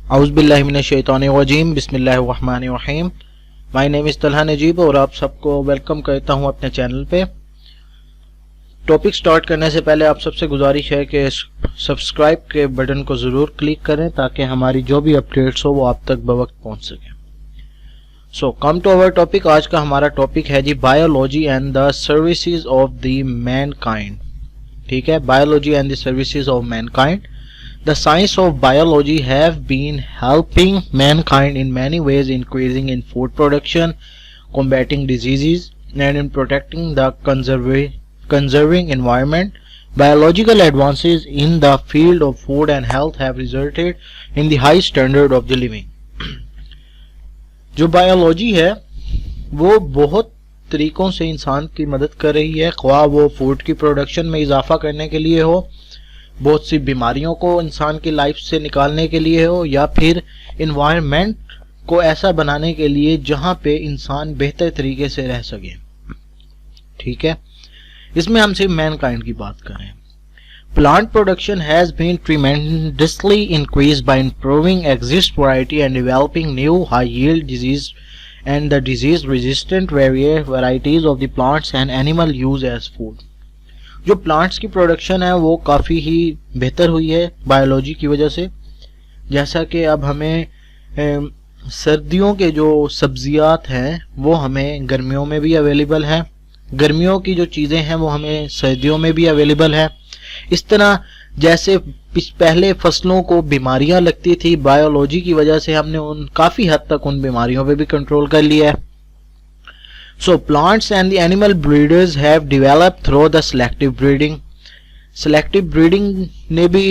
औज़ुबिल्लाहि मिनश्शैतानिर्रजीम बिस्मिल्लाहिर्रहमानिर्रहीम। My name is Talha Najeeb और आप सबको वेलकम करता हूं अपने चैनल पे। टॉपिक स्टार्ट करने से पहले आप सबसे गुजारिश है कि सब्सक्राइब के बटन को ज़रूर क्लिक करें ताकि हमारी जो भी अपडेट्स हो वो आप तक बवक्त पहुंच सके। So come to our topic. आज का हमारा टॉपिक है जी biology and the services of the mankind. ठीक है, biology and the services of mankind. The science of biology have been helping mankind in many ways, increasing in food production, combating diseases, and in protecting the conserving environment. Biological advances in the field of food and health have resulted in the high standard of the living. जो biology है वो बहुत तरीकों से इंसान की मदद कर रही है, ख्वाह वो फूड की प्रोडक्शन में इजाफा करने के लिए हो, बहुत सी बीमारियों को इंसान की लाइफ से निकालने के लिए हो, या फिर इन्वायरमेंट को ऐसा बनाने के लिए जहां पे इंसान बेहतर तरीके से रह सके। ठीक है, इसमें हम सिर्फ मैनकाइंड की बात करें। Plant production has been tremendously increased by improving exist variety and developing new high yield disease and the disease resistant varieties of the plants and animal use as food. जो प्लांट्स की production है वो काफ़ी ही बेहतर हुई है biology की वजह से। जैसा कि अब हमें सर्दियों के जो सब्जियात हैं वो हमें गर्मियों में भी अवेलेबल है, गर्मियों की जो चीज़ें हैं वो हमें सर्दियों में भी अवेलेबल है। इस तरह जैसे पहले फसलों को बीमारियां लगती थी, बायोलॉजी की वजह से हमने काफ़ी हद तक उन बीमारियों पे भी कंट्रोल कर लिया है। So plants and the animal breeders have developed through the selective breeding. Selective breeding ने भी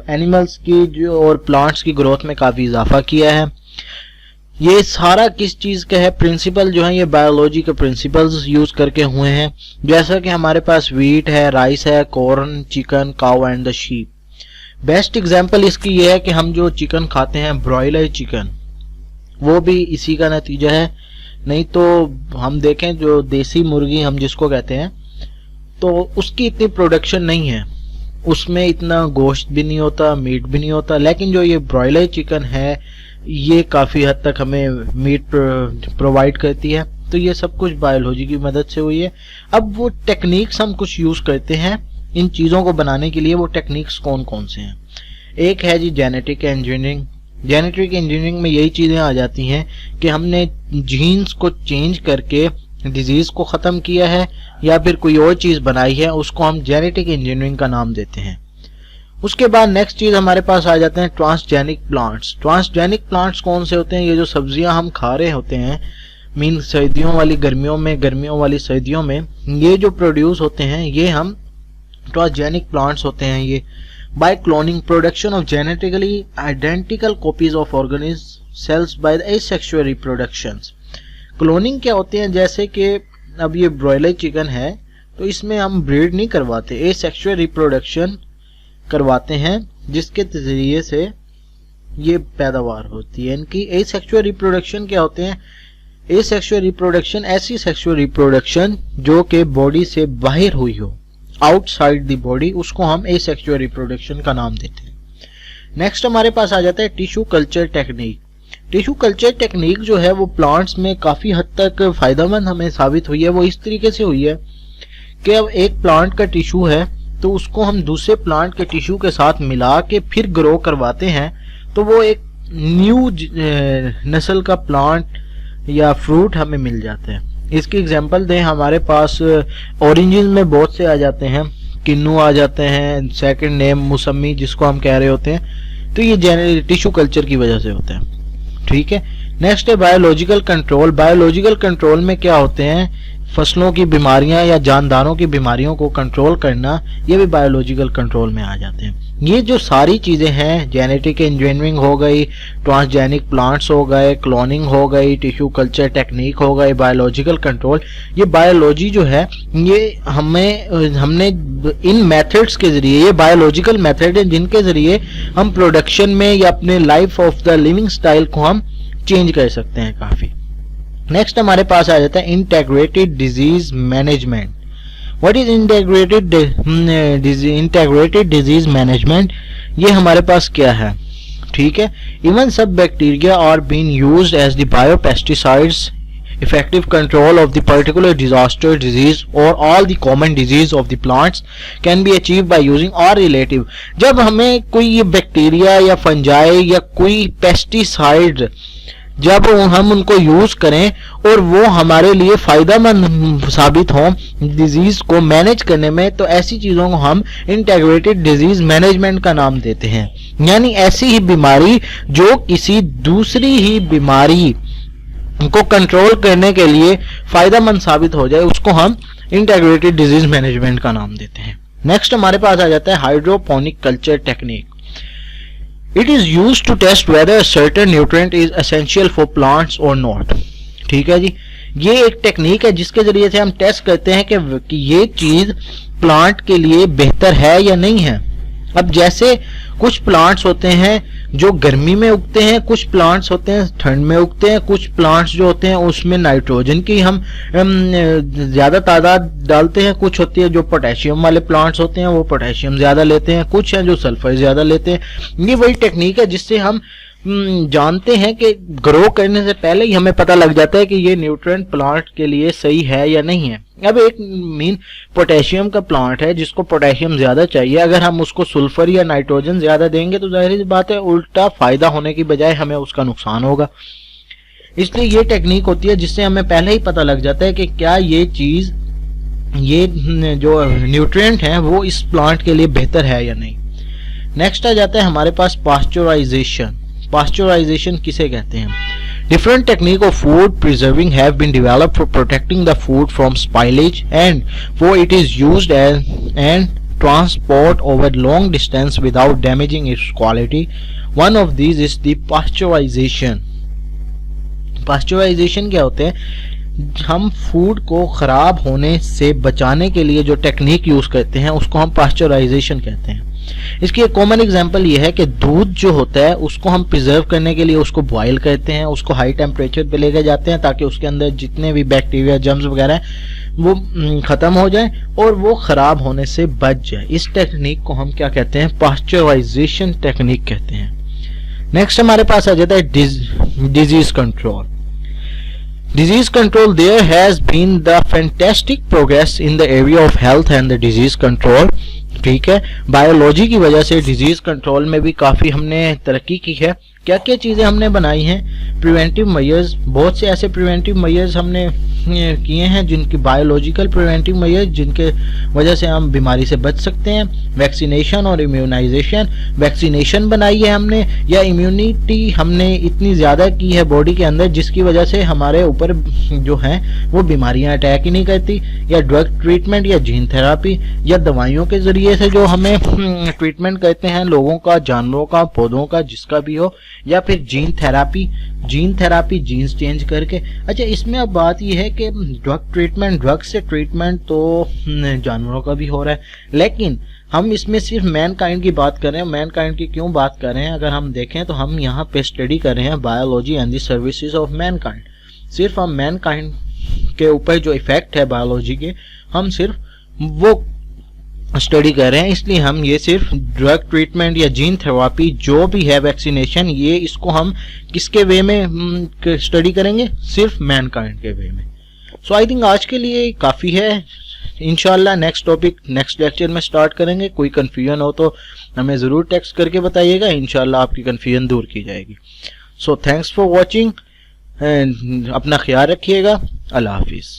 एनिमल्स की और प्लांट्स की ग्रोथ में काफ़ी इजाफा किया है। ये सारा किस चीज़ का है? प्रिंसिपल जो है ये बायोलॉजी के प्रिंसिपल्स यूज़ करके हुए हैं। जैसा कि हमारे पास वीट है, राइस है, corn, chicken, cow and the sheep. Best example इसकी ये है कि हम जो चिकन खाते हैं, ब्रॉयलर चिकन, वो भी इसी का नतीजा है। नहीं तो हम देखें जो देसी मुर्गी हम जिसको कहते हैं, तो उसकी इतनी प्रोडक्शन नहीं है, उसमें इतना गोश्त भी नहीं होता, मीट भी नहीं होता। लेकिन जो ये ब्रॉयलर चिकन है ये काफ़ी हद तक हमें मीट प्रोवाइड करती है। तो ये सब कुछ बायोलॉजी की मदद से हुई है। अब वो टेक्निक्स हम कुछ यूज़ करते हैं इन चीज़ों को बनाने के लिए। वो टेक्निक्स कौन कौन से हैं? एक है जी जेनेटिक इंजीनियरिंग। जेनेटिक इंजीनियरिंग में यही चीज़ें आ जाती हैं कि हमने जीन्स को चेंज करके डिजीज़ को ख़त्म किया है या फिर कोई और चीज़ बनाई है, उसको हम जेनेटिक इंजीनियरिंग का नाम देते हैं। उसके बाद नेक्स्ट चीज़ हमारे पास आ जाते हैं ट्रांसजेनिक प्लांट्स। ट्रांसजेनिक प्लांट्स कौन से होते हैं? ये जो सब्जियां हम खा रहे होते हैं, मीन सर्दियों वाली गर्मियों में, गर्मियों वाली सर्दियों में, ये जो प्रोड्यूस होते हैं ये हम ट्रांसजेनिक प्लांट्स होते हैं। ये by cloning production of genetically identical copies of organism cells by the asexual reproductions। Cloning क्या होते हैं? जैसे कि अब ये ब्रॉयलर चिकन है तो इसमें हम ब्रीड नहीं करवाते, एसेक्सुअल रिप्रोडक्शन करवाते हैं जिसके जरिए से ये पैदावार होती है। इनकी एसेक्सुअल रिप्रोडक्शन क्या होते हैं? एसेक्सुअल रिप्रोडक्शन ऐसी सेक्सुअल रिप्रोडक्शन जो कि बॉडी से बाहर हुई हो, आउटसाइड द बॉडी, उसको हम एसेक्सुअल रिप्रोडक्शन का नाम देते हैं। नेक्स्ट हमारे पास आ जाता है tissue culture technique. Tissue culture technique जो है वो प्लांट्स में काफ़ी हद तक फ़ायदेमंद हमें साबित हुई है। वो इस तरीके से हुई है कि अब एक प्लांट का टिश्यू है तो उसको हम दूसरे प्लांट के टिश्यू के साथ मिला के फिर ग्रो करवाते हैं, तो वो एक न्यू नस्ल का प्लांट या फ्रूट हमें मिल जाते हैं। इसकी एग्जांपल दें, हमारे पास ऑरेंजेस में बहुत से आ जाते हैं, किन्नू आ जाते हैं, सेकंड नेम मौसमी जिसको हम कह रहे होते हैं। तो ये टिश्यू कल्चर की वजह से होते हैं। ठीक है, नेक्स्ट है बायोलॉजिकल कंट्रोल। बायोलॉजिकल कंट्रोल में क्या होते हैं? फसलों की बीमारियां या जानदारों की बीमारियों को कंट्रोल करना, ये भी बायोलॉजिकल कंट्रोल में आ जाते हैं। ये जो सारी चीज़ें हैं, जेनेटिक इंजीनियरिंग हो गई, ट्रांसजेनिक प्लांट्स हो गए, क्लोनिंग हो गई, टिश्यू कल्चर टेक्निक हो गई, बायोलॉजिकल कंट्रोल, ये बायोलॉजी जो है ये हमने इन मेथड्स के ज़रिए, ये बायोलॉजिकल मेथड हैं जिनके ज़रिए हम प्रोडक्शन में या अपने life of the living style को हम चेंज कर सकते हैं काफ़ी। नेक्स्ट हमारे पास आ जाता है integrated disease management. What is integrated disease management? ये हमारे पास क्या है? ठीक है। इवन सब bacteria are been used as the biopesticides effective control of the particular disaster disease or all the common disease of the plants can be achieved by using or relative। जब हमें कोई ये बैक्टीरिया या fungi या कोई pesticide जब हम उनको यूज करें और वो हमारे लिए फायदेमंद साबित हो डिजीज को मैनेज करने में, तो ऐसी चीजों को हम इंटीग्रेटेड डिजीज मैनेजमेंट का नाम देते हैं। यानी ऐसी ही बीमारी जो किसी दूसरी ही बीमारी को कंट्रोल करने के लिए फायदेमंद साबित हो जाए, उसको हम इंटीग्रेटेड डिजीज मैनेजमेंट का नाम देते हैं। नेक्स्ट हमारे पास आ जाता है hydroponic culture technique. It is used to test whether certain nutrient is essential for plants और नॉट। ठीक है जी, ये एक टेक्निक है जिसके जरिए से हम टेस्ट करते हैं कि ये चीज प्लांट के लिए बेहतर है या नहीं है। अब जैसे कुछ प्लांट्स होते हैं जो गर्मी में उगते हैं, कुछ प्लांट्स होते हैं ठंड में उगते हैं, कुछ प्लांट्स जो होते हैं उसमें नाइट्रोजन की हम ज्यादा तादाद डालते हैं, कुछ होती है जो पोटेशियम वाले प्लांट्स होते हैं वो पोटेशियम ज्यादा लेते हैं, कुछ हैं जो सल्फर ज्यादा लेते हैं। ये वही टेक्निक है जिससे हम जानते हैं कि ग्रो करने से पहले ही हमें पता लग जाता है कि ये न्यूट्रिएंट प्लांट के लिए सही है या नहीं है। अब एक मीन पोटेशियम का प्लांट है जिसको पोटेशियम ज्यादा चाहिए, अगर हम उसको सल्फर या नाइट्रोजन ज्यादा देंगे तो जाहिर सी बात है उल्टा फायदा होने की बजाय हमें उसका नुकसान होगा। इसलिए ये टेक्निक होती है जिससे हमें पहले ही पता लग जाता है कि क्या ये चीज, ये जो न्यूट्रिएंट है वो इस प्लांट के लिए बेहतर है या नहीं। नेक्स्ट आ जाता है हमारे पास पास्चराइजेशन। पास्चराइजेशन किसे कहते हैं? Different technique of food preserving have been developed for protecting the food from spoilage and for it is used as and transport over long distance without damaging its quality. One of these is the pasteurization. Pasteurization क्या होते हैं? हम food को खराब होने से बचाने के लिए जो टेक्निक यूज करते हैं उसको हम पास्चराइजेशन कहते हैं। इसकी एक कॉमन एग्जांपल ये है कि दूध जो होता है उसको हम प्रिजर्व करने के लिए उसको बॉईल करते हैं, उसको हाई टेम्परेचर पे लेके जाते हैं ताकि उसके अंदर जितने भी बैक्टीरिया जर्म्स वगैरह हैं वो खत्म हो जाए और वो खराब होने से बच जाए। इस टेक्निक को हम क्या कहते हैं? पास्चराइजेशन टेक्निक कहते हैं। नेक्स्ट हमारे पास आ जाता है disease control. Disease control, there has been the fantastic progress in the area of health and the disease control। ठीक है, बायोलॉजी की वजह से डिजीज कंट्रोल में भी काफी हमने तरक्की की है। क्या क्या चीजें हमने बनाई हैं? प्रिवेंटिव मेजर्स, बहुत से ऐसे प्रिवेंटिव मेजर्स हमने किए हैं जिनकी बायोलॉजिकल प्रिवेंटिव मेजर्स जिनके वजह से हम बीमारी से बच सकते हैं। वैक्सीनेशन और इम्यूनाइजेशन, वैक्सीनेशन बनाई है हमने या इम्यूनिटी हमने इतनी ज्यादा की है बॉडी के अंदर जिसकी वजह से हमारे ऊपर जो है वो बीमारियां अटैक ही नहीं करती। या ड्रग ट्रीटमेंट या जीन थेरापी या दवाइयों के जरिए से जो हमें ट्रीटमेंट करते हैं लोगों का, जानवरों का, पौधों का, जिसका भी हो, या फिर जीन थेरापी जीन्स चेंज करके। अच्छा, इसमें अब बात यह है कि ड्रग ट्रीटमेंट, ड्रग से ट्रीटमेंट तो जानवरों का भी हो रहा है, लेकिन हम इसमें सिर्फ मैन काइंड की बात कर रहे हैं। मैन काइंड की क्यों बात कर रहे हैं? अगर हम देखें तो हम यहाँ पे स्टडी कर रहे हैं biology and the services of man kind. सिर्फ हम मैन काइंड के ऊपर जो इफेक्ट है बायोलॉजी के, हम सिर्फ वो स्टडी कर रहे हैं। इसलिए हम ये सिर्फ ड्रग ट्रीटमेंट या जीन थेरापी जो भी है, वैक्सीनेशन, ये इसको हम किसके वे में स्टडी करेंगे? सिर्फ मैनकाइंड के वे में। सो आई थिंक आज के लिए काफ़ी है। इंशाल्लाह नेक्स्ट टॉपिक नेक्स्ट लेक्चर में स्टार्ट करेंगे। कोई कन्फ्यूजन हो तो हमें ज़रूर टेक्स्ट करके बताइएगा, इंशाल्लाह आपकी कन्फ्यूजन दूर की जाएगी। So thanks for watching and अपना ख्याल रखिएगा। अल्लाह हाफिज़।